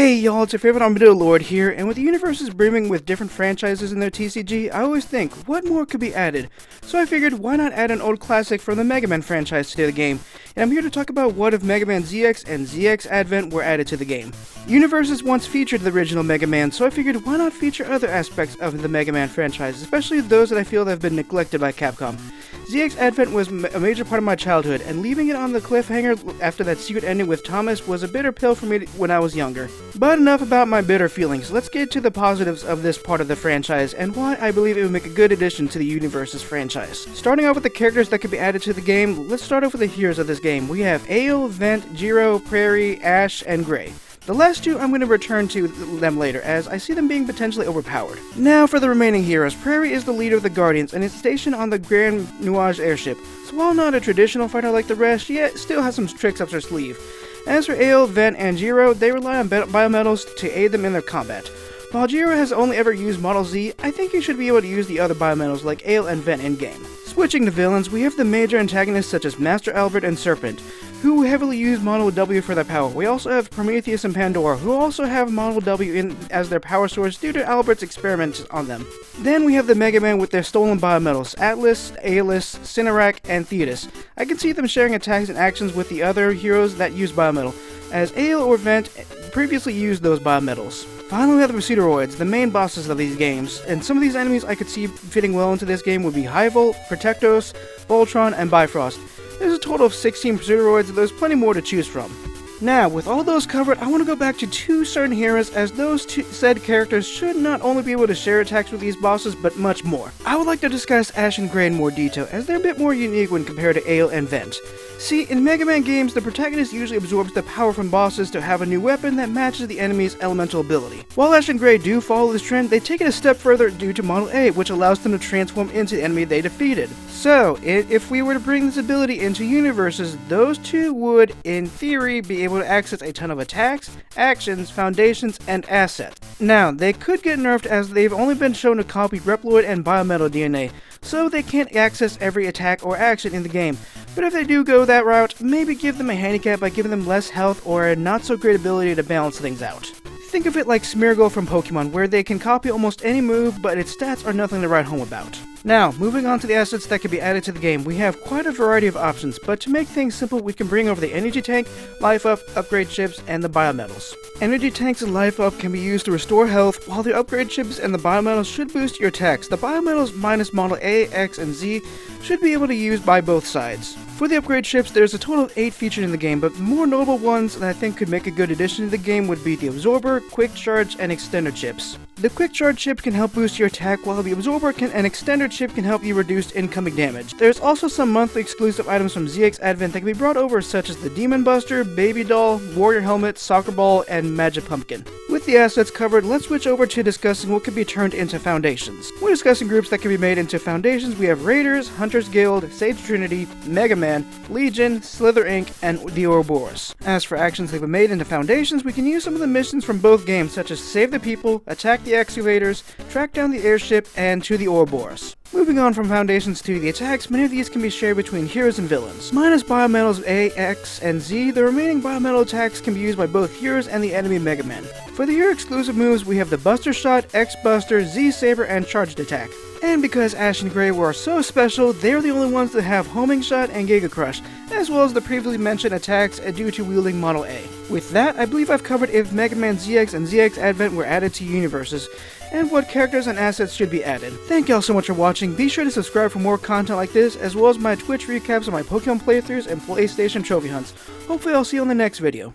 Hey y'all, it's your favorite Armadillo Lord here, and with UniVersus brimming with different franchises in their TCG, I always think, what more could be added? So I figured, why not add an old classic from the Mega Man franchise to the game? And I'm here to talk about what if Mega Man ZX and ZX Advent were added to the game. UniVersus once featured the original Mega Man, so I figured why not feature other aspects of the Mega Man franchise, especially those that I feel that have been neglected by Capcom. ZX Advent was a major part of my childhood, and leaving it on the cliffhanger after that secret ending with Thomas was a bitter pill for me when I was younger. But enough about my bitter feelings, let's get to the positives of this part of the franchise and why I believe it would make a good addition to the UniVersus franchise. Starting off with the characters that could be added to the game, let's start off with the heroes of this game. We have Ale, Vent, Jiro, Prairie, Ashe, and Gray. The last two I'm going to return to them later, as I see them being potentially overpowered. Now for the remaining heroes. Prairie is the leader of the Guardians and is stationed on the Grand Nuage airship, so while not a traditional fighter like the rest, she still has some tricks up her sleeve. As for Ale, Vent, and Jiro, they rely on biometals to aid them in their combat. While Jiro has only ever used Model Z, I think he should be able to use the other biometals like Ale and Vent in-game. Switching to villains, we have the major antagonists such as Master Albert and Serpent, who heavily use Model W for their power. We also have Prometheus and Pandora, who also have Model W as their power source due to Albert's experiments on them. Then we have the Mega Man with their stolen biometals, Atlas, Aelus, Cinerak, and Thetis. I can see them sharing attacks and actions with the other heroes that use biometal, as Ale or Vent previously used those biometals. Finally, we have the Proceduroids, the main bosses of these games, and some of these enemies I could see fitting well into this game would be Highvolt, Protectos, Voltron, and Bifrost. There's a total of 16 Proceduroids, and there's plenty more to choose from. Now, with all those covered, I want to go back to two certain heroes, as those said characters should not only be able to share attacks with these bosses, but much more. I would like to discuss Ashe and Gray in more detail, as they're a bit more unique when compared to Ale and Vent. See, in Mega Man games, the protagonist usually absorbs the power from bosses to have a new weapon that matches the enemy's elemental ability. While Ashe and Gray do follow this trend, they take it a step further due to Model A, which allows them to transform into the enemy they defeated. So, if we were to bring this ability into UniVersus, those two would, in theory, be able to access a ton of attacks, actions, foundations, and assets. Now, they could get nerfed as they've only been shown to copy Reploid and Biometal DNA, so they can't access every attack or action in the game. But if they do go that route, maybe give them a handicap by giving them less health or a not so great ability to balance things out. Think of it like Smeargle from Pokemon, where they can copy almost any move, but its stats are nothing to write home about. Now, moving on to the assets that can be added to the game, we have quite a variety of options, but to make things simple, we can bring over the Energy Tank, Life Up, Upgrade Chips, and the Biometals. Energy Tanks and Life Up can be used to restore health, while the Upgrade Chips and the Biometals should boost your attacks. The Biometals minus Model A, X, and Z should be able to use by both sides. For the Upgrade Chips, there's a total of 8 featured in the game, but the more notable ones that I think could make a good addition to the game would be the Absorber, Quick Charge, and Extender Chips. The Quick Charge chip can help boost your attack, while the Absorber and Extender chip can help you reduce incoming damage. There's also some monthly exclusive items from ZX Advent that can be brought over, such as the Demon Buster, Baby Doll, Warrior Helmet, Soccer Ball, and Magic Pumpkin. With the assets covered, let's switch over to discussing what could be turned into foundations. When discussing groups that can be made into foundations, we have Raiders, Hunters Guild, Sage Trinity, Mega Man, Legion, Slither Inc., and the Ouroboros. As for actions that have been made into foundations, we can use some of the missions from both games, such as Save the People, Attack the Excavators, Track down the airship, and to the Ouroboros. Moving on from foundations to the attacks, many of these can be shared between heroes and villains. Minus biometals A, X, and Z, the remaining biometal attacks can be used by both heroes and the enemy Mega Man. For the hero exclusive moves, we have the Buster Shot, X Buster, Z Saber, and Charged Attack. And because Ashe and Gray were so special, they're the only ones that have Homing Shot and Giga Crush, as well as the previously mentioned attacks due to wielding Model A. With that, I believe I've covered if Mega Man ZX and ZX Advent were added to UniVersus, and what characters and assets should be added. Thank y'all so much for watching. Be sure to subscribe for more content like this, as well as my Twitch recaps of my Pokemon playthroughs and PlayStation trophy hunts. Hopefully I'll see you on the next video.